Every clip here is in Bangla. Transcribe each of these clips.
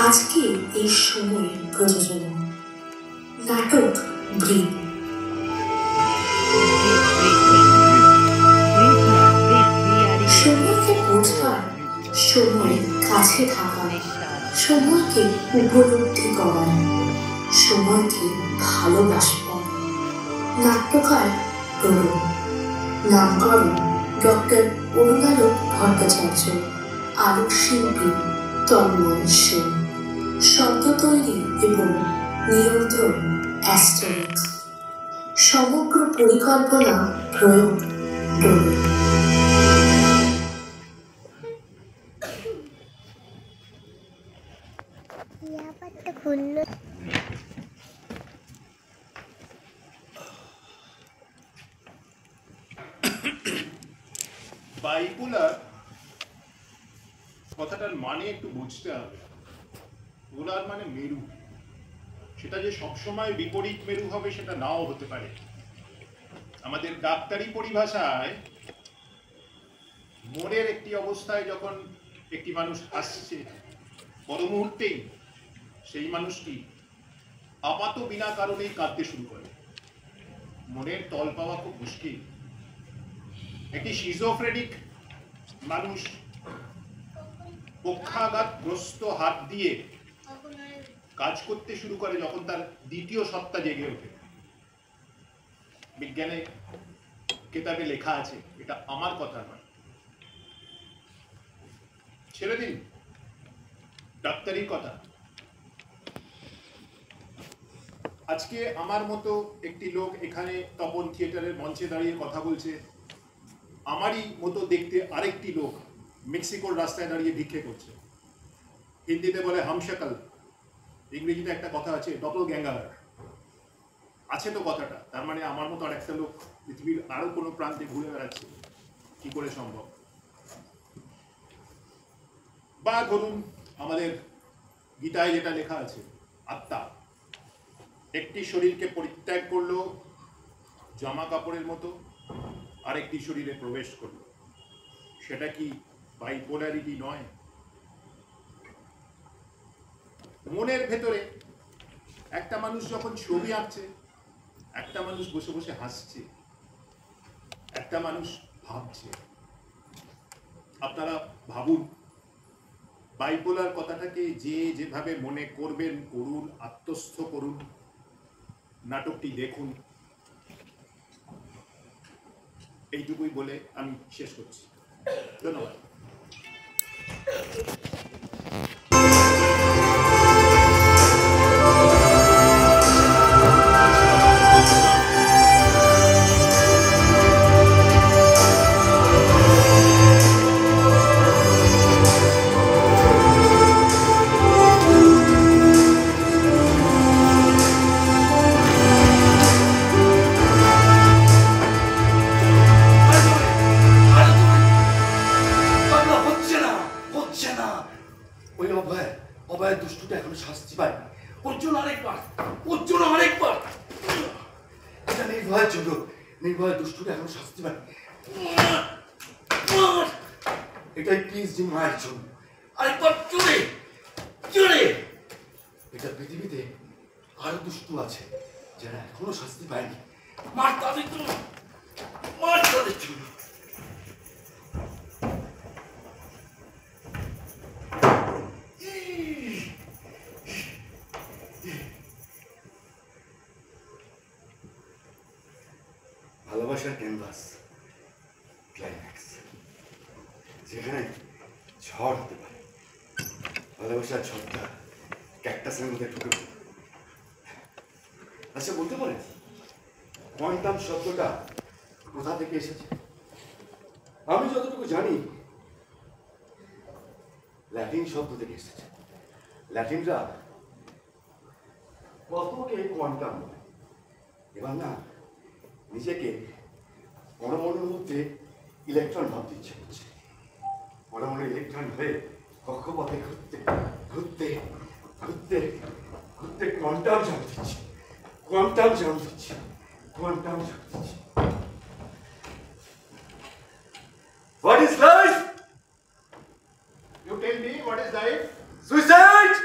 আজকে এই সময়ের প্রযোজনা নাটক ব্রিথ। সময়কে বোঝার, সময়ের কাছে থাকা, সময়কে উপলব্ধি করা, সময়কে ভালোবাসা। নাট্যকার তরুণ, নামকরণ ডক্টর অরুণালোক ভট্টাচার্য, আলোকশিল্পী তন্ময় সেন, শব্দ তৈরি এবং নিয়ন্ত্রণ অ্যাস্টেরিক্স, সমগ্র পরিকল্পনা প্রয়োগ ডোলো। বাইপোলার কথাটার মানে একটু বুঝতে হবে। পোলার মানে মেরু, সেটা যে সবসময় বিপরীত মেরু হবে সেটা নাও হতে পারে। আমাদের ডাক্তারি পরিভাষায় মনের একটি অবস্থায় যখন একটি মানুষ আসছে, পর মুহূর্তেই সেই মানুষটি আপাত বিনা কারণেই কাঁদতে শুরু করে। মনের তল পাওয়া খুব মুশকিল। একটি শিজোফ্রেনিক মানুষ পক্ষাঘাতগ্রস্ত হাত দিয়ে কাজ করতে শুরু করে যখন তার দ্বিতীয় সত্তা জেগে ওঠে। বিজ্ঞানে কেতাবে লেখা আছে, এটা আমার কথা নয়। ছেড়ে দিন ডাক্তারির কথা। আজকে আমার মতো একটি লোক এখানে তপন থিয়েটারের মঞ্চে দাঁড়িয়ে কথা বলছে, আমারই মতো দেখতে আরেকটি লোক মেক্সিকোর রাস্তায় দাঁড়িয়ে ভিক্ষে করছে। হিন্দিতে বলে হামশাকল, ইংরেজিতে একটা কথা আছে ডপলগ্যাঙ্গার। আছে তো কথাটা, তার মানে আমার মতো আর একটা লোক পৃথিবীর আরো কোনো প্রান্তে ঘুরে বেড়াচ্ছে। কি করে সম্ভব? বা ধরুন আমাদের গীতায় যেটা লেখা আছে, আত্মা একটি শরীরকে পরিত্যাগ করলো জামা কাপড়ের মতো, আরেকটি শরীরে প্রবেশ করলো। সেটা কি বাইপোলারিটি নয়? মনের ভেতরে একটা মানুষ যখন ছবি আঁকছে, একটা মানুষ বসে বসে হাসছে, একটা মানুষ ভাবছে। আপনারা ভাবুন, বাইপোলার কথাটাকে যে যেভাবে মনে করবেন করুন, আত্মস্থ করুন, নাটকটি দেখুন। এইটুকুই বলে আমি শেষ করছি। ধন্যবাদ। এটাই প্লিজ জি মায়ের জন্য আরেকবার চলে চলে। এটা পৃথিবীতে আরো দুষ্টু আছে যারা এখনো শাস্তি পায়নি। মার তাদের জন্য, মার তাদের জন্য। ভালোবাসার ক্যানভাস ক্লাইম্যাক্স, যেখানে ঝড় হতে পারে। ভালোবাসার ঝড়টা ক্যাকটাসের মধ্যে ঢুকে পড়ে। আচ্ছা বলতে পারেন কোয়ান্টাম শব্দটা কোথা থেকে এসেছে? আমি যতটুকু জানি ল্যাটিন শব্দ থেকে এসেছে। ল্যাটিনরা কতকে কোয়ান্টাম বলে। এবার না নিজেকে পরমাণুর মধ্যে ইলেকট্রন ভাবতে ইচ্ছে করছে। পরমাণু ইলেকট্রন হয়ে কক্ষপথে ঘুরতে ঘুরতে ঘুরতে ঘুরতে কোয়ান্টাম জাম দিচ্ছে, কোয়ান্টাম জাম দিচ্ছে, কোয়ান্টাম জাম দিচ্ছে। What is life? You tell me, what is life? Suicide!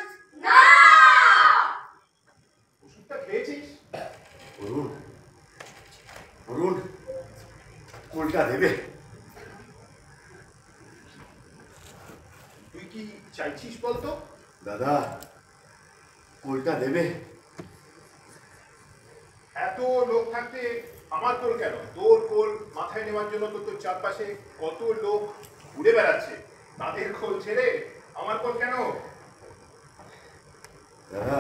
কোলটা দেবে? তুই কি চাইছিস বলতো? দাদা, কোলটা দেবে? এত লোক থাকতে আমার কোল কেন? তোর কোল মাথায় নেওয়ার জন্য তো তোর চারপাশে কত লোক ঘুরে বেড়াচ্ছে, তাদের কোল ছেড়ে আমার কোল কেন? দাদা,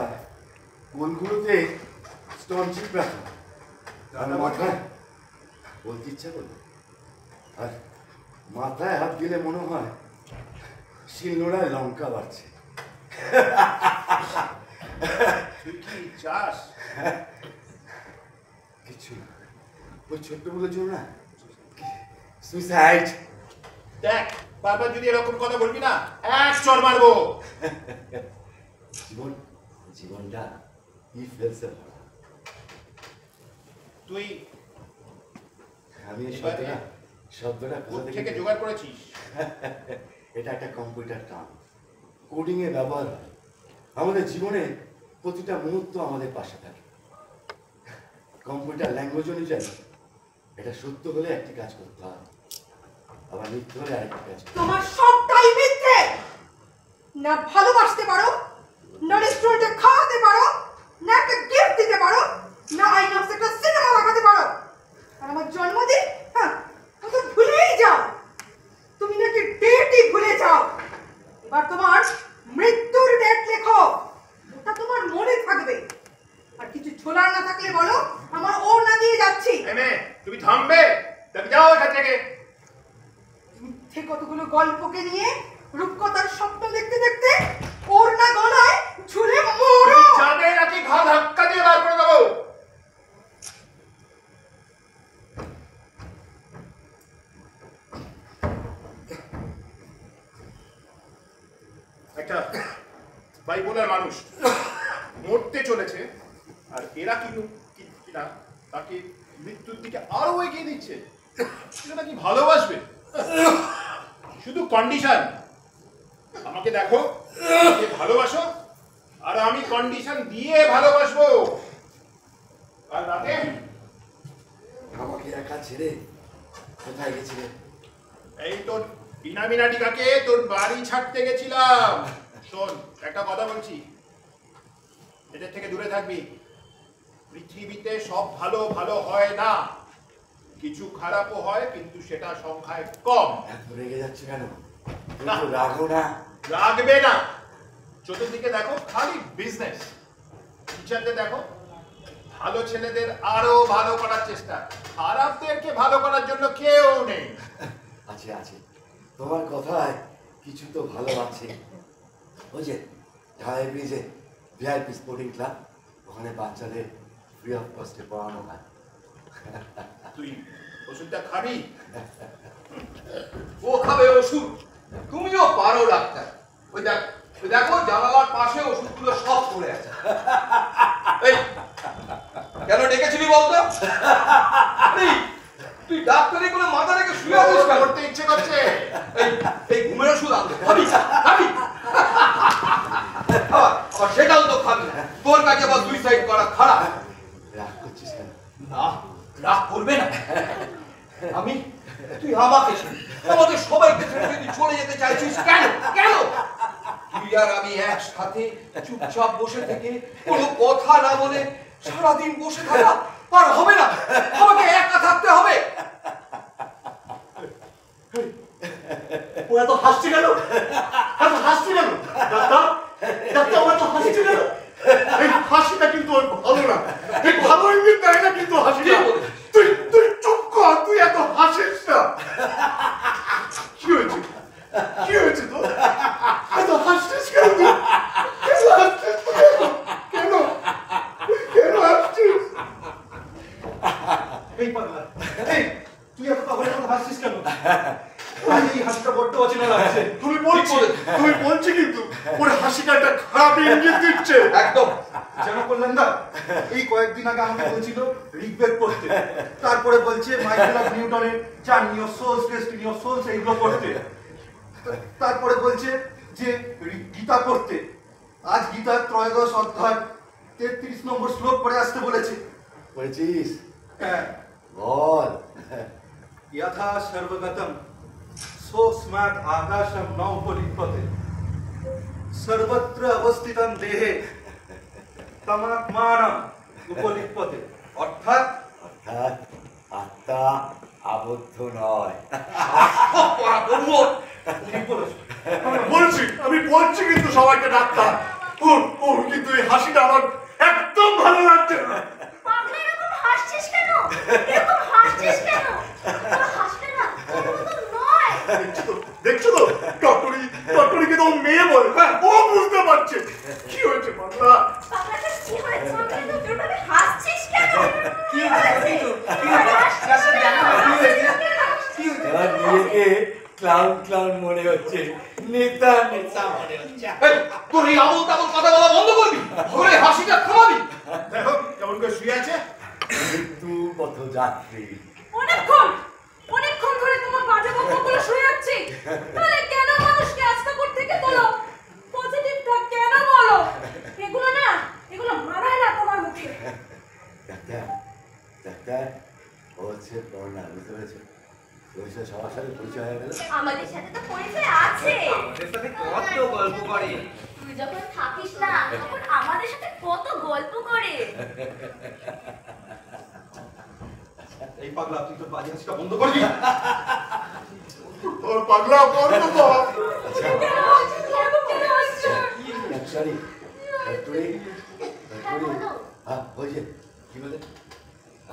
কোলগুলোতে স্টোন চিপ রাখো, আর মাথায় বলতে ইচ্ছা করলো, আর মাথায় হাত দিলে মনে হয় শিলনোড়ায় লঙ্কা বাড়ছে। তুই কি চাস? কিছু না, ওই ছোট্টগুলোর জন্য না, সুইসাইড। দেখ, বারবার যদি এরকম কথা বলবি না, এক চড় মারবো। জীবনটা ই ফেলছে। তুই আমি শব্দটা কোথা থেকে জোগাড় করেছিস? এটা একটা কম্পিউটার টার্ম, কোডিং এ ব্যবহার হয়। আমাদের জীবনে প্রতিটা মুহূর্ত আমাদের পাশে থাকে। কম্পিউটার ল্যাঙ্গুয়েজ অনুযায়ী এটা সত্য হলে একটি কাজ করতে হয়, আবার মিথ্যে হলে আরেকটি কাজ। তোমার সবটাই মিথ্যে। না ভালোবাসতে পারো, না রেস্টুরেন্টে খাওয়াতে পারো, না একটা গিফট দিতে পারো, না আইনক্সে একটা সিনেমা দেখাতে পারো। আর আমার জন্মদিন, হ্যাঁ, ও তো ভুলেই যাও। তুমি নাকি ডেটই ভুলে যাও। এবার তোমার মৃত্যুর ডেট লেখো, ওটা তোমার মনে থাকবে। আর কিছু ছোলার না থাকলে বলো, আমার ওড়না দিয়ে যাচ্ছি। তুমি থামবে? তবে যাও এখান থেকে। মিথ্যে কতগুলো গল্পকে নিয়ে রূপকথার স্বপ্ন দেখতে দেখতে ওড়না গলায় ঝুলে মরো। যাবে নাকি ঘা ধাক্কা দিয়ে বার করে দেবো? একটা বাইপোলার মানুষ মরতে চলেছে, আর এরা কিনা তাকে মৃত্যুর দিকে আরো এগিয়ে দিচ্ছে। এটা নাকি ভালোবাসবে। শুধু কন্ডিশন, আমাকে দেখো, আমাকে ভালোবাসো, আর আমি কন্ডিশন দিয়ে ভালোবাসবো। আর রাতে আমাকে একা ছেড়ে কোথায় গেছিলে? এই তোর বিনামিনাটিকাকে তোর বাড়ি ছাড়তে গেছিলাম। শোন, একটা কথা বলছি, এদের থেকে দূরে থাকবি। পৃথিবীতে সব ভালো ভালো হয় না, কিছু খারাপও হয়, কিন্তু সেটা সংখ্যায় কম। এত রেগে যাচ্ছে কেন? রাখো না। রাখবে না। চতুর্দিকে দেখো, খালি বিজনেস। টিচারদের দেখো, ভালো ছেলেদের আরো ভালো করার চেষ্টা, খারাপদেরকে ভালো করার জন্য কেউ নেই। আছে আছে, তোমার কথায় কিছু তো ভালো আছে। ওই যে ঢালাই ব্রিজে ভিআইপি স্পোর্টিং ক্লাব, ওখানে বাচ্চাদের ফ্রি অফ কস্টে পড়ানো হয়। তুই ওষুধটা খাবি? ও খাবে ওষুধ? তুমিও পারো ডাক্তার। ওই দেখো জানালার পাশে ওষুধগুলো সব পড়ে আছে। এই কেন ডেকেছিলি বলতো? তুই ডাক্তারি করে মাথা রেখে শুয়ে আছিস কেন? করতে ইচ্ছে করছে। এই ঘুমের ওষুধ আনতে খাবি? আবার সেটাও তো খাবি না। তোর কাছে আবার সুইসাইড করা খারাপ। রাগ করছিস কেন? না, রাগ করবে না। তুই আমাকে আমাদের সবাইকে ছেড়ে যদি চলে যেতে চাইছিস কেন? কেন? তুই আর আমি একসাথে চুপচাপ বসে থেকে কোনো কথা না বলে সারাদিন বসে থাকা আর হবে না। আমাকে একা থাকতে হবে। ওরা তো হাসছে কেন? এত হাসছে কেন? ডাক্তার, ডাক্তার, ওরা তো হাসছে কেন? এই হাসিটা কিন্তু ওর ভালো না। এই ভালো ইঙ্গিত দেয় না কিন্তু হাসিটা। তুই তুই চুপ কর, তুই এত হাসিস না। কি হয়েছে? কি হয়েছে তোর? এত হাসছিস কেন তুই? কেন হাসছিস তুই? কেন কেন হাসছিস? এই পাগলা, এই তুই এত পাগলের মতো হাসছিস কেন? এই হাসিটা বড্ড অচেনা লাগছে। তুমি বলছি কিন্তু ওর হাসিটা একটা খারাপ ইঙ্গিত দিচ্ছে। একদম যেন করলেন না, এই কয়েকদিন আগে আমাকে বলছিল ঋগ্বেদ পড়তে, তারপরে বলছে মাইকেল অফ নিউটনের চার নিয়ম সোলস ডেস্টিনি অফ সোলস এইগুলো পড়তে, তারপরে বলছে যে গীতা পড়তে। আজ গীতার ত্রয়োদশ অধ্যায় 33 নম্বর শ্লোক পড়ে আসতে বলেছে। পড়েছিস? হ্যাঁ। বল। यथा सर्वगतं सोऽस्मात् आकाशं न उपलिप्यते सर्वत्र अवस्थितं देहे तमात्मानम् उपलिप्यते অর্থাৎ অর্থাৎ আত্মা আবদ্ধ নয়। আমি বলছি কিন্তু সবাইকে ডাক্তার, ওর কিন্তু এই হাসিটা আমার একদম ভালো লাগছে না। পাগলা, এরকম হাসছিস কেন? এরকম হাসছিস কেন? তোর হাসবে না, তোর মতো নয়। দেখছো তো ডক্টরিকে তো মেয়ে বলে, ও বুঝতে পারছে কি হয়েছে। পাগলা, পাগলাটা কি হয়েছে? তুই ওভাবে হাসছিস কেন? এবার নিজেকে ক্লাউন ক্লাউন মনে হচ্ছে, নেতা নেতা মনে হচ্ছে। তোর এই আবল তাবল কথা বলা বন্ধ করবি, ধরে হাসিটা থামাবি। দেখো কেমন করে শুয়ে আছে। মৃত্যু পথযাত্রী। অনেকক্ষণ ধরে তোমার বাজে বক্তব্যগুলো শুনে যাচ্ছি। তাহলে কেন মানুষকে আস্থাপুর থেকে তোলো? পজিটিভটা কেন বলো? এগুলো মানায় না তোমার মুখে। ডাক্তার ডাক্তার, ও হচ্ছে বর্ণা, বুঝতে পেরেছো? পরিচয় সবার সাথে পরিচয় হয়ে গেল। আমাদের সাথে তো পরিচয় আছে। আমাদের সাথে কত গল্প করে। তুই যখন থাকিস না তখন আমাদের সাথে কত গল্প করে। এই পাগলা, তুই তোর বাজে হাসিটা বন্ধ করবি। তোর পাগলা বন্ধ কর। ডাক্তারি ডাক্তারি হ্যাঁ বলছে কি বলে?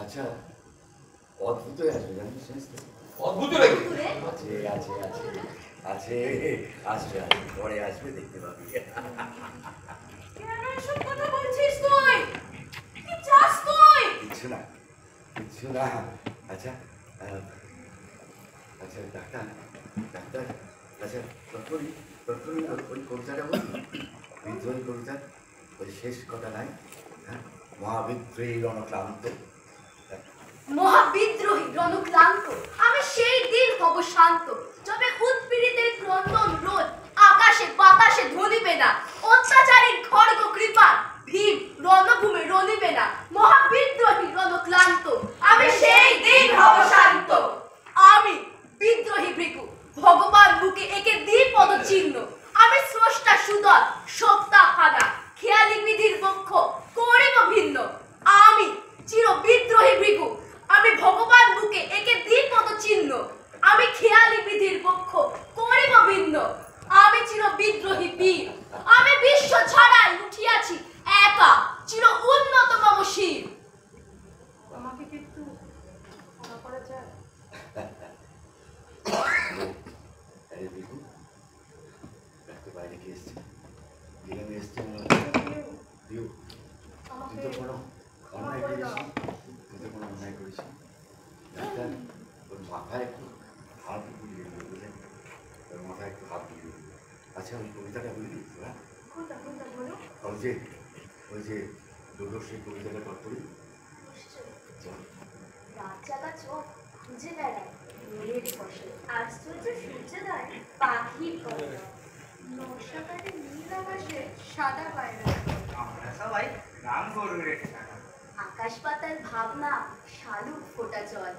আচ্ছা, অদ্ভুত আসবে জানিস, জানিস তো? অদ্ভুত লাগে। আছে আছে আছে আছে আসবে আসবে, পরে আসবে, দেখতে পাবি। কেন এসব কথা বলছিস তুই? কি চাস তুই? কিছু না কিছু না। আচ্ছা আচ্ছা ডাক্তার ডাক্তার, আচ্ছা ডক্টরি ওই কবিতাটা বলি, বিদ্রোহী কবিতা, ওই শেষ কথা নাই? হ্যাঁ, মহাবিদ্রোহী রণক্লান্ত। মহাবিদ্রোহী রণক্লান্ত, আমি সেই দিন হব শান্ত, যবে উৎপীড়িতের ক্রন্দন রোদ আকাশে বাতাসে ধ্বনিবে না, অত্যাচারীর খড়গ কৃপা ভীম রণভূমে রণিবে না। মহাবিদ্রোহী রণক্লান্ত, আমি সেই দিন হব শান্ত। আমি বিদ্রোহী ভৃগু, ভগবান বুকে একে দিই পদচিহ্ন। আমি স্রষ্টা সুদল সপ্তাহ ফানা, খেয়ালি বিধির বক্ষ করিব ভিন্ন। আমি চির বিদ্রোহী ভৃগু, আমি ভগবান বুকে একে দিই পদচিহ্ন। আমি খেয়ালি বিধির বক্ষ করিব ভিন্ন। আমি চির বিদ্রোহী বীর, আমি বিশ্ব ছাড়াই উঠিয়াছি একা, চির উন্নত মম শির। আমাকে কিন্তু ক্ষমা করা যায়? আরে বিকু, ডাক্তার বাইরে কি এসছে? দিলামে এসছে মনে দিও। তুই তো কোনো অন্যায় করিস, ডাক্তার ওর মাথায় একটু হাত বুলিয়ে দিল, বুঝলেন? ওর মাথায় একটু হাত বুলিয়ে দিল। আচ্ছা, ওই কবিতাটা বলবি তোরা? ওই যে দুটো সেই কবিতাটা কর করি। রাত জাগা চোখ খুঁজে বেড়ায় মেয়ের ফসল, আশ্চর্য সূর্যোদয় পাখির কলরব, নকশাকাটে নীল আকাশে সাদা পায়রা, আমরা সবাই নাম করবে। আকাশ পাতাল ভাবনা শালুক ফোটা জল,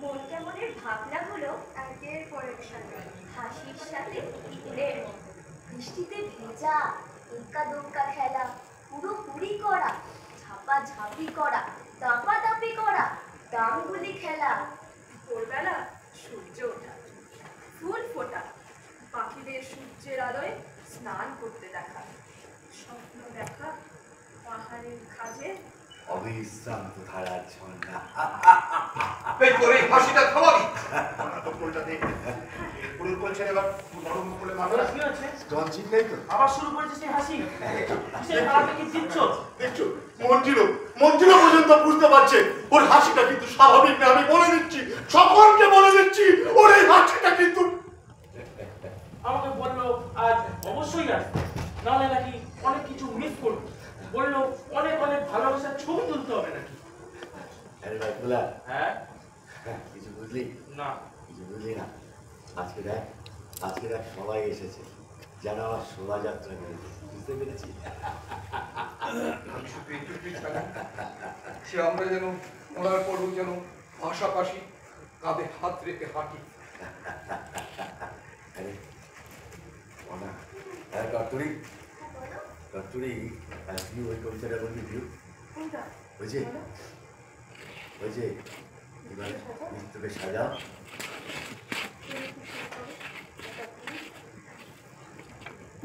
মন কেমনের ভাবনাগুলো একের পর এক সাজা, হাসির সাথে ফুলের মতো, বৃষ্টিতে ভেজা একা দোকা খেলা, পুরোপুরি করা ঝাপা ঝাপি করা, দাপাদাপি করা, ডাঙ্গুলি খেলা, ভোরবেলা সূর্য ওঠা, ফুল ফোটা, পাখিদের সূর্যের আলোয় স্নান করতে দেখা, স্বপ্ন দেখা পাহাড়ের খাজে অবিশ্রান্ত ধারার ঝর্ণা। এই তোর এই হাসিটা থামাবি। কি হচ্ছে? টনসিল নেই তো? আবার শুরু করেছিস এই হাসি? কিসের খারাপে কি দিচ্ছ? দেখছো, মঞ্জিলো পর্যন্ত বুঝতে পারছে ওর হাসিটা কিন্তু স্বাভাবিক না। আমি বলে দিচ্ছি, সকলকে বলে দিচ্ছি, ওর এই হাসিটা কিন্তু। আমাকে বললো আজ অবশ্যই আসবে, নাহলে নাকি অনেক কিছু মিস করবো। বললো অনেক অনেক ভালোবাসার ছবি তুলতে হবে নাকি। আরে ভাই বলা, হ্যাঁ কিছু বুঝলি না, কিছু বুঝলি না। আজকে দেখ সবাই এসেছে, যেন আমার শোভাযাত্রা করেছে, বুঝতে পেরেছি? সে আমরা যেন ওনার পর যেন পাশাপাশি কাঁধে হাত রেখে হাঁটি। আরে অনা আরে কর্তুরি কর্তুরি তুই ওই কবিতাটা বলবি ভিউ কোনটা? ওই যে এবার মৃত্যুকে সাজাও।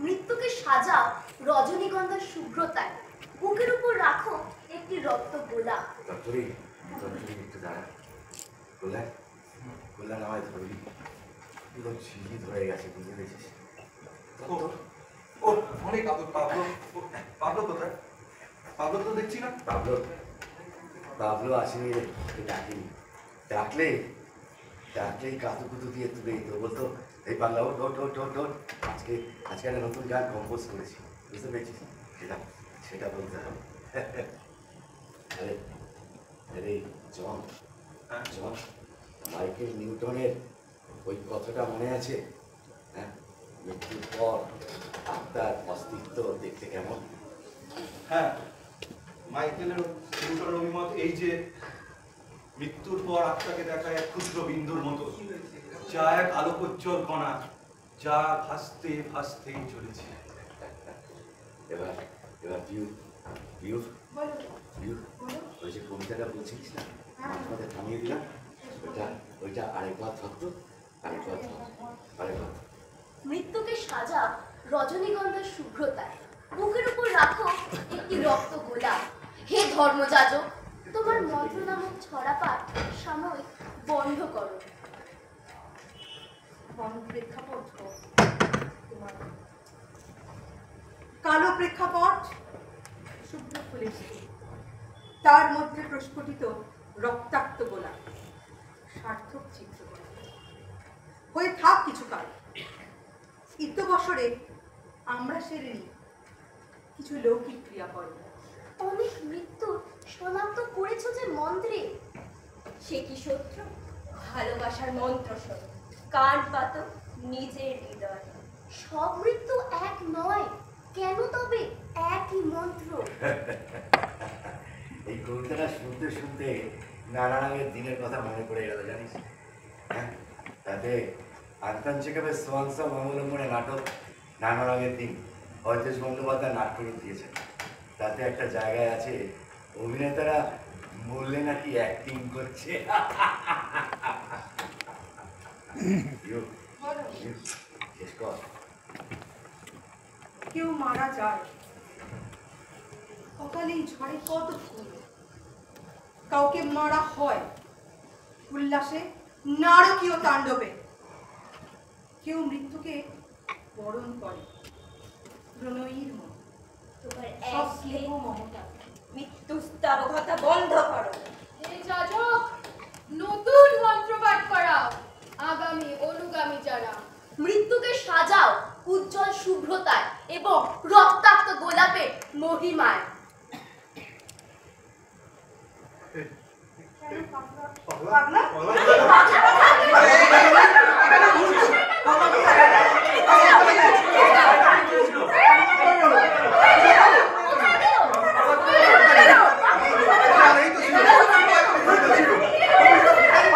মৃত্যুকে সাজাও রজনীগন্ধার শুভ্রতায়, বুকের উপর রাখো একটি রক্ত গোলাপ। কর্তুরি একটু দাঁড়া। গোলা নামায় ধরবি, পুরো ঝিলি ধরে গেছে, বুঝে পেয়েছিস? ও অনেক আদর। পাবলো কোথায়? পাবলো তো দেখছি না। বাবলু আসেনি রে, ডাকিনি। ডাকলেই কাতুকুতু দিয়ে তুলে দিত, বলতো এই পাগলা ওট ওট ওট ওট ওট, আজকে একটা নতুন গান কম্পোজ করেছি, বুঝতে পেরেছিস? সেটা বলতে হবে। আরে জন মাইকেল নিউটনের ওই কথাটা মনে আছে? হ্যাঁ, মৃত্যুর পর আত্মার অস্তিত্ব দেখতে কেমন? হ্যাঁ, মাইকেলের নিউটনের অভিমত এই যে মৃত্যুর পর আত্মাকে দেখা এক ক্ষুদ্র বিন্দুর মতো, যা এক আলোকোজ্জ্বল কণা, যা ভাসতে ভাসতেই চলেছে। এবার ওই যে কবিতাটা বলছিস না, মাঝে থামিয়ে দিলাম, ওইটা আরেকবার ধরতো। মৃত্যুকে সাজাও রজনীগন্ধার শুভ্রতায়, বুকের উপর রাখো একটি রক্ত গোলাপ। হে ধর্মযাজক, তোমার মন্ত্র নামক ছড়াপাঠ সাময়িক বন্ধ করো। প্রেক্ষাপট কালো প্রেক্ষাপট, শুভ্র ফুলের ফুল, তার মধ্যে প্রস্ফুটিত রক্তাক্ত গোলাপ, সার্থক চিত্র হয়ে থাক কিছুকাল। ইত্যবসরে আমরা সেরে নিই কিছু লৌকিক ক্রিয়াকর্ম। অনেক মৃত্যু শনাক্ত করেছ যে মন্ত্রে, সে কি শত্রু? ভালোবাসার মন্ত্র শোনো, কান পাতো নিজের হৃদয়। সব মৃত্যু এক নয়, কেন তবে একই মন্ত্র? এই কবিতাটা শুনতে শুনতে নানা রঙের দিনের কথা মনে পড়ে গেল, জানিস? হ্যাঁ, তাতে আন্তর্জাতিকভাবে সোয়াংস অবলম্বনে নাটক নানা রঙের দিন অয়তেশ বন্দ্যোপাধ্যায় নাট্যরূপ দিয়েছেন। তাতে একটা জায়গায় আছে অভিনেতারা বললে নাকি অ্যাক্টিং করছে। শেষ কর। কেউ মারা যায়, অকালেই ঝড়ে কত ফুল। কাউকে মারা হয় উল্লাসে, নারকীয় তাণ্ডবে। কেউ মৃত্যুকে বরণ করে প্রণয়ীর মতো। তোমার সব স্নেহ মমতা মৃত্যুস্তাবকতা বন্ধ করো। হে যাজক, নতুন মন্ত্রপাঠ করাও আগামী অনুগামী যারা। মৃত্যুকে সাজাও উজ্জ্বল শুভ্রতায় এবং রক্তাক্ত গোলাপের মহিমায়। পাগলা?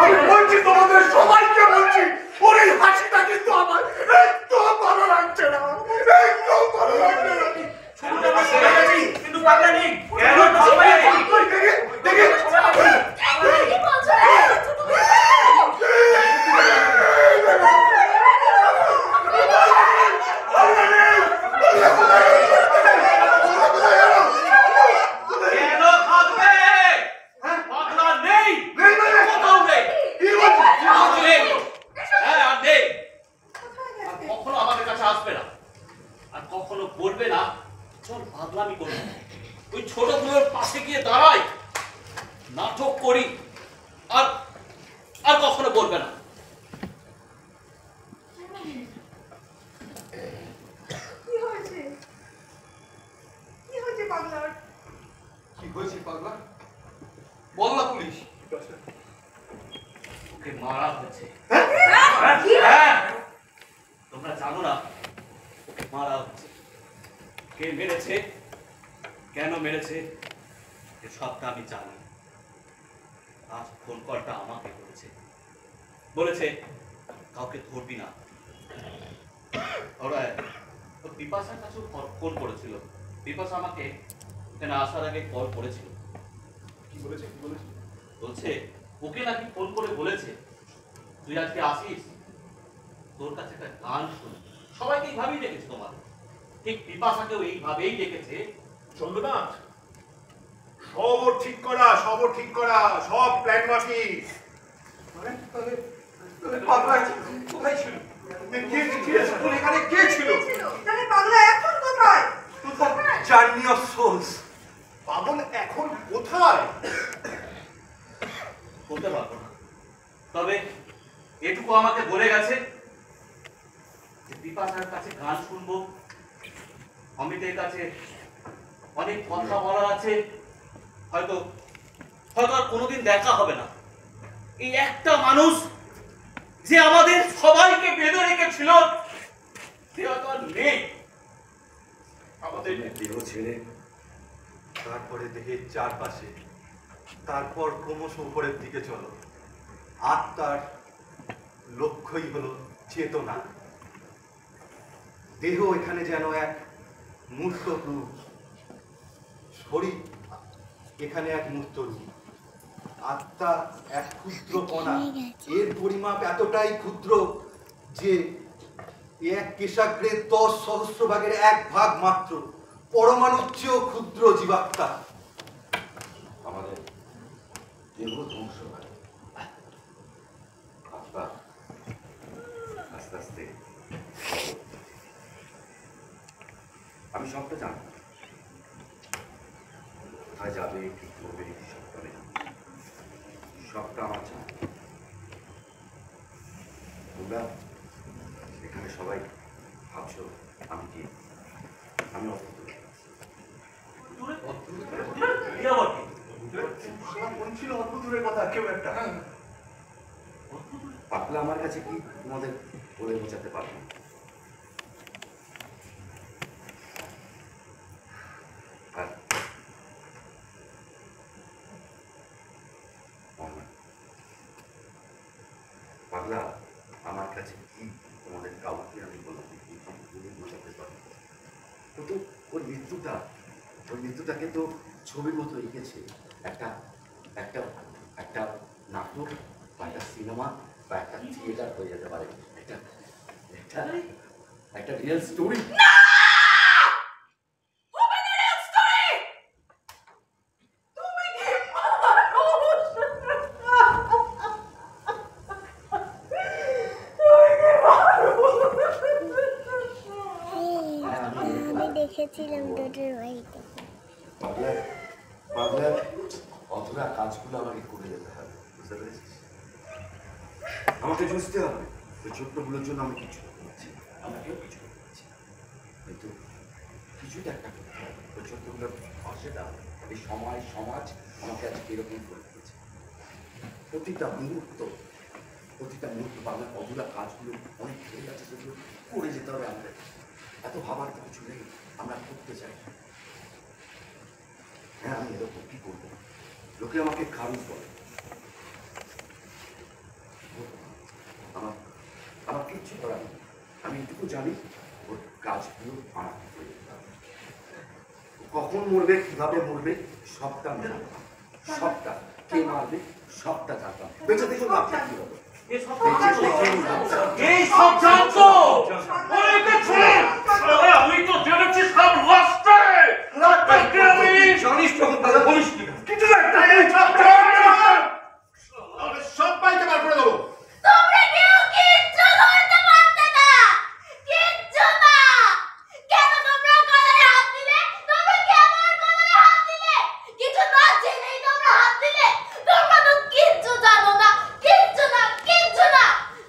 আমি বলছি তোমাদের সবাইকে বলছি, ওর এই হাসিটা কিন্তু আমার একদম ভালো লাগছে না, একদম ভালো লাগছে না। কিন্তু পাগলা নেই কেন সবাই দেখি কেন থাকবে? পাগলা নেই, কোথাও নেই। আর নেই। হ্যাঁ, আর নেই। আর কখনো আমাদের কাছে আসবে না, আর কখনো বলবে না চল পাগলামি করবো। ওই ছোটগুলোর পাশে গিয়ে দাঁড়াই, নাটক করি, আর আর কখনো বলবে না। কি হয়েছে? কি হয়েছে পাগলার? কি হয়েছে পাগলা? বল না পুলিশ। ওকে মারা হয়েছে। হ্যাঁ, তোমরা জানো না ওকে মারা হচ্ছে। কে মেরেছে, কেন মেরেছে, সবটা আমি জানি। আজ ফোন কলটা আমাকে করেছে। বলেছে কাউকে ধরবি না। ওরা বিপাশার কাছেও ফোন করেছিল। বিপাশা আমাকে এখানে আসার আগে কল করেছিল। কি বলেছে? বলছে ওকে নাকি ফোন করে বলেছে তুই আজকে আসিস, তোর কাছে একটা গান শুনি। সবাইকে এইভাবেই ডেকেছে তোমার, ঠিক বিপাশাকেও এইভাবেই ডেকেছে। চন্দ্রনাথ, সব ঠিক করা, সব প্ল্যান মাফি। পাগলা কোথায় ছিল? এখানে কে ছিল? তাহলে পাগলা এখন কোথায়? Journey of souls. পাগল এখন কোথায়? বলতে পারবো না, তবে এটুকু আমাকে বলে গেছে যে বিপাশার কাছে গান শুনবো, অমিতের কাছে অনেক কথা বলার আছে, হয়তো আর কোনোদিন দেখা হবে না। এই একটা মানুষ যে আমাদের সবাইকে বেঁধে রেখেছিল সে হয়তো আর নেই আমাদের। দেহ ছেড়ে তারপরে দেহের চারপাশে, তারপর ক্রমশ উপরের দিকে চলো। আত্মার লক্ষ্যই হলো চেতনা। দেহ এখানে যেন এক মূর্ত রূপ, শরীর এখানে এক মূর্ত রূপ, আত্মা এক ক্ষুদ্র কণা। এর পরিমাপ এতটাই ক্ষুদ্র যে এক কেশাগ্রের 10 সহস্র ভাগের 1 ভাগ মাত্র, পরমাণুর চেয়েও ক্ষুদ্র জীবাত্মা। আমাদের দেহ ধ্বংস হয়, আত্মা আস্তে আস্তে। আমি সবটা জানি, কোথায় যাবে, কি করবে, সবটা নেই, সবটা আমার জানা। তোমরা এখানে সবাই ভাবছো আমি কি, আমি অদ্ভুত। বলছিল অদ্ভুতের কথা কেউ একটা। পাগলা আমার কাছে কি তোমাদের বলে বোঝাতে পারবো না। আর পাগলা আমার কাছে কি তোমাদের কাউকে আমি বলতে বলে বোঝাতে পারবো। কিন্তু ওর মৃত্যুটাকে তো ছবির মতো এঁকেছে, একটা একটা একটা নাটক বা একটা সিনেমা বা একটা থিয়েটার হয়ে যেতে পারে, একটা একটা একটা রিয়েল স্টোরি। দেখেছিলাম তোদের বাড়িতে। পাগলার অথবা কাজগুলো আমাকে করে যেতে হবে, বুঝতে পেরেছিস? আমাকে বুঝতে হবে ওই ছোট্টগুলোর জন্য আমি কিছু করছি, আমাকেও কিছু করছি, কিন্তু কিছুটা একটা করতে হবে। ওই ছোট্টগুলোর পাশে দাঁড়াবে। এই সময় সমাজ আমাকে আজকে এরকম করে দিয়েছে। প্রতিটা মুহূর্ত পাগলার অধুরা কাজগুলো অনেক হয়ে গেছে, সেগুলো করে যেতে হবে আমাদের। এত ভাবার তো কিছু নেই, আমরা করতে চাই। হ্যাঁ, আমি এরকম কি করবো? লোকে আমাকে খারুজ বলে, আমার কিচ্ছু করার নেই। আমি এটুকু জানি ওর কাজগুলো আমার করে যেতে হবে। কখন মরবে, কিভাবে মরবে, সবটা আমি জানতাম। সবটা কে মারবে সবটা জানতাম। বেঁচে দেখে লাভটা কি হবে? এই সব জানতো আমি তো জেনেছি সব লাস্টে জানিস তখন তাহলে বলিস কি? কিছু সবাইকে বার করে দেবো। তোমরা কেউ কিচ্ছু ধরতে পারতে না, কিচ্ছু না। কেন তোমরা গলায় হাত দিলে? তোমরা কেমন গলায় হাত দিলে? কিছু না জেনেই তোমরা হাত দিলে? তোমরা তো কিচ্ছু জানো না, কিচ্ছু না, কিচ্ছু না।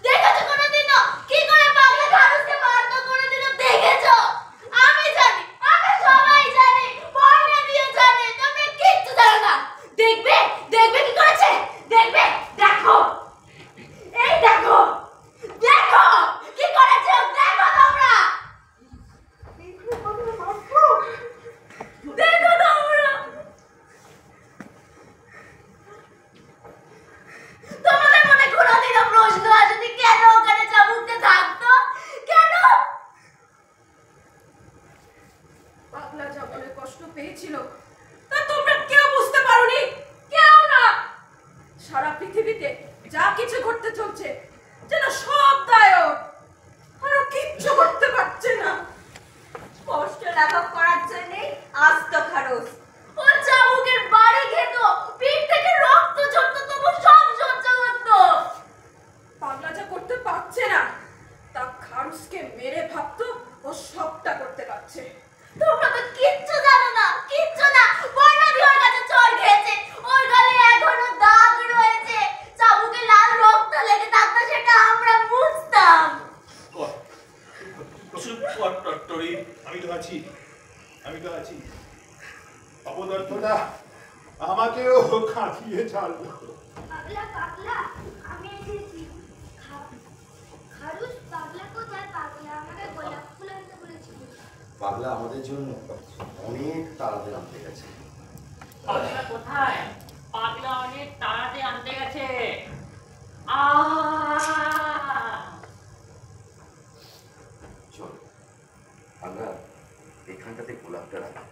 দেখেছো কোনোদিনও কি করে পাগলা খারুজকে মারধর করে দিল? দেখেছো? আমি জানি, আমি তা তোমরা কেউ বুঝতে পারোনি? কেউ না। সারা পৃথিবীতে যা কিছু ঘটতে চলছে যেন সব দায়র, আরো কিচ্ছু করতে পারছে না। কষ্ট লাঘব করার জন্যে আস্ত খারস। ও চাবুকের বাড়ি খেত, পিঠ থেকে রক্ত ঝরতো, তবু সব সহ্য করতো। পাগলা যা করতে পারছে না তা খারুসকে মেরে ভাবতো ও সবটা করতে পারছে। তোমরা তো কিচ্ছু জানো না, কিচ্ছু না। বর্ণালী ওর কাছে চড় খেয়েছে, ওর গালে এখনো দাগ রয়েছে। চাবুকে লাল রক্ত লেগে থাকতো, সেটা আমরা বুঝতাম। আমি তো আছি, অপদার্থটা আমাকেও খাটিয়ে ছাড়লো। পাগলা পাগলা, আমি এসেছি। খারুস পাগলা কোথায়? পাগলা আমাকে গোলাপ ফুল আনতে বলেছিল। পাগলা আমাদের জন্য অনেক তাড়াতাড়ি আনতে গেছে। পাগলা কোথায়? পাগলা অনেক তাড়াতাড়ি আনতে গেছে। চল আমরা এখানটাতে গোলাপটা রাখি।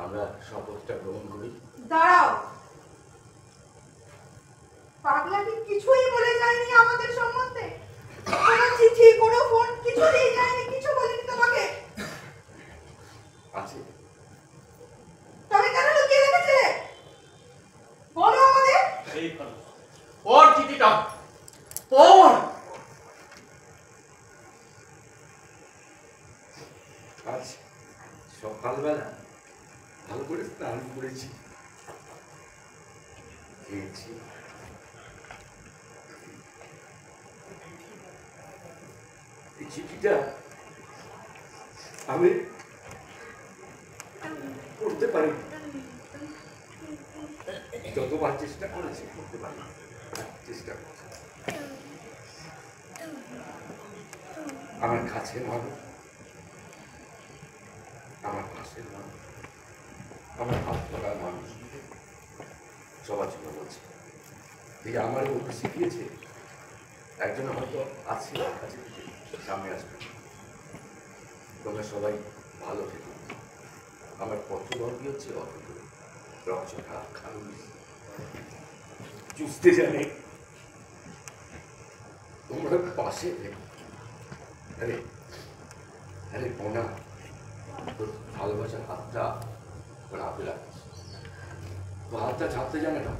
আমরা শপথটা গ্রহণ করি। দাঁড়াও, পাগলা কি কিছুই বলে যায়নি আমাদের সম্বন্ধে? কোনো চিঠি, কোনো ফোন কিছু দিয়ে যায়নি, কিছু বলেনি তোমাকে? আছে। তবে কেন লুকিয়ে রেখেছিলে? বলো আমাদের। এই ওর চিঠিটা পড়। আজ সকালবেলা ভালো করে স্নান করেছি, খেয়েছি, এই চিঠিটা আমি করতে পারি, যতবার চেষ্টা করেছি করতে পারি, চেষ্টা করছি। আমার কাছের মানুষ, আমার পাশের মানুষ, আমার হাত ধরার মানুষ সবার জন্য বলছে যে আমার বলতে শিখিয়েছে একজন হয়তো আছে কাছে সামনে আসবে। তোমরা সবাই ভালো থেকো। আমার পত্রবর্গী হচ্ছে অথচ রচনা খানুস চুষতে জানে, তোমরা পাশে থেকো। আরে আরে বোনা, তোর ভালোবাসার হাতটা ওর হাতে রাখিস। তো হাতটা ছাড়তে জানে না,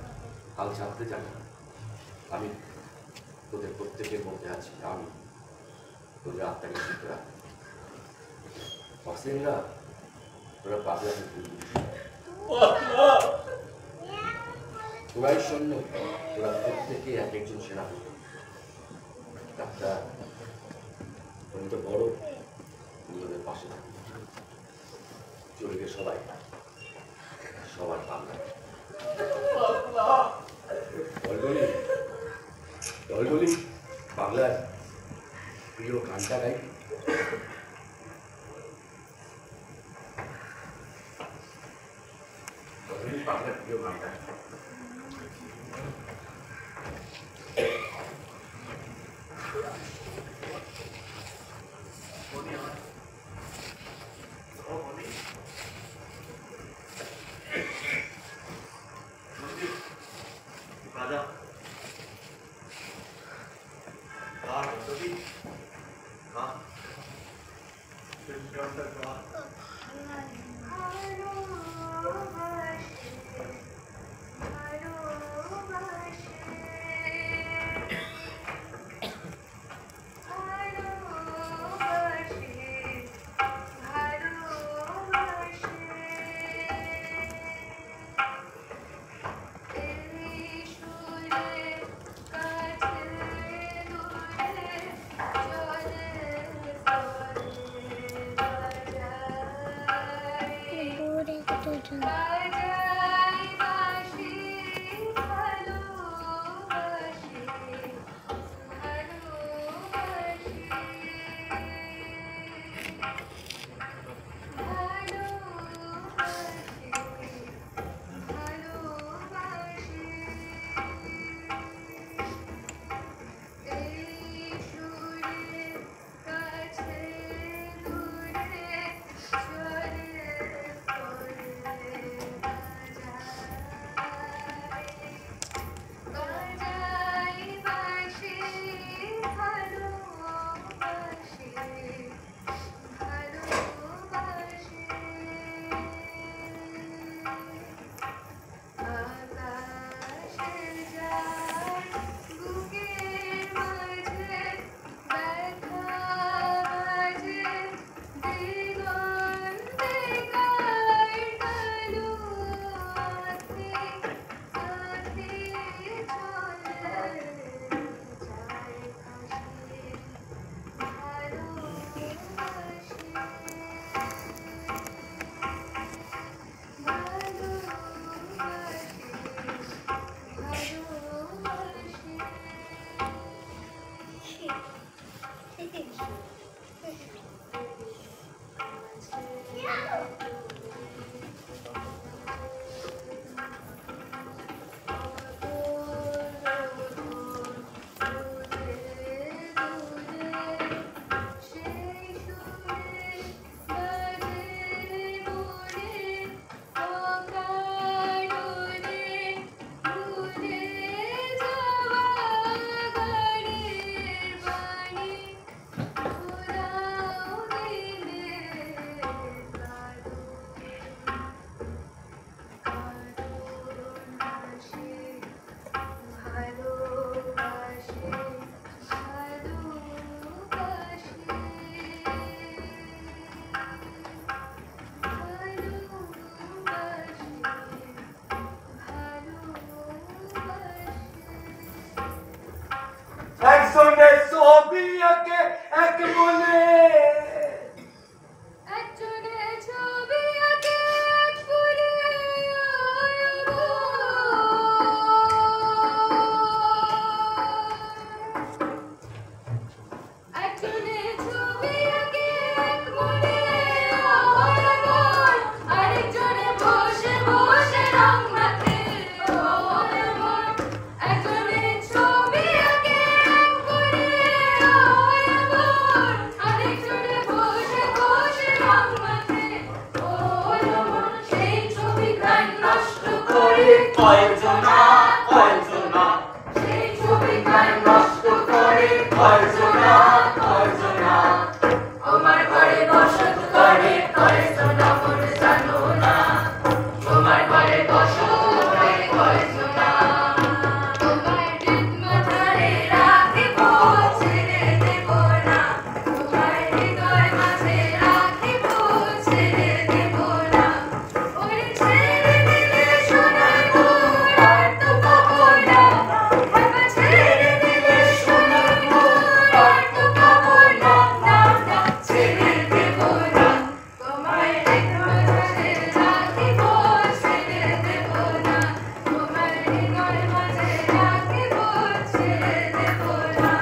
হাল ছাড়তে জানে না। আমি তোদের প্রত্যেকের মধ্যে আছি, আমি তোদের আত্মাকে শিখতে রাখি। অসেনরা তোরা পাগলাকে তুলবি, তোরাই সৈন্য, তোরা প্রত্যেকে এক একজন সেনাপতি। ডাক্তার তুমি তো বড়, নিজেদের পাশে থাকি। চলে গে সবাই, সবার পাগলা। দলদলি বাংলার প্রিয় গানটা গাই। বাংলার প্রিয় গানটা করে কয়জনা কয়জনা সেই ছবিটাই নষ্ট করে কয়জনা কয়জনা তোমার ঘরে বসত করে কয়জনা মনে জানো না তোমার ঘরে বসত করে কয়জনা তোমার রিদম ধরে রাখিব ছেড়ে দেব না তোমার হৃদয় মাঝে রাখিব ছেড়ে দেব না ওরে ছেড়ে দিলে সোনার মোর আর তো পাবো না একবার ছেড়ে দিলে সোনার মোর আর তো পাবো না না না ছেড়ে দেব না তোমার হৃদয় মাঝে রাখিব ছেড়ে দেব না তোমার হৃদয় মাঝে রাখিব ছেড়ে দেব না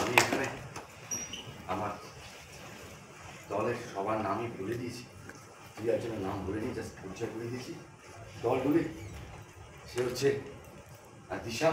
আমি এখানে আমার দলের সবার নামই বলে দিয়েছি, দুই একজনের নাম বলে নিয়ে জাস্ট পরিচয় করে দিয়েছি। দলগুলি সে হচ্ছে দিশা,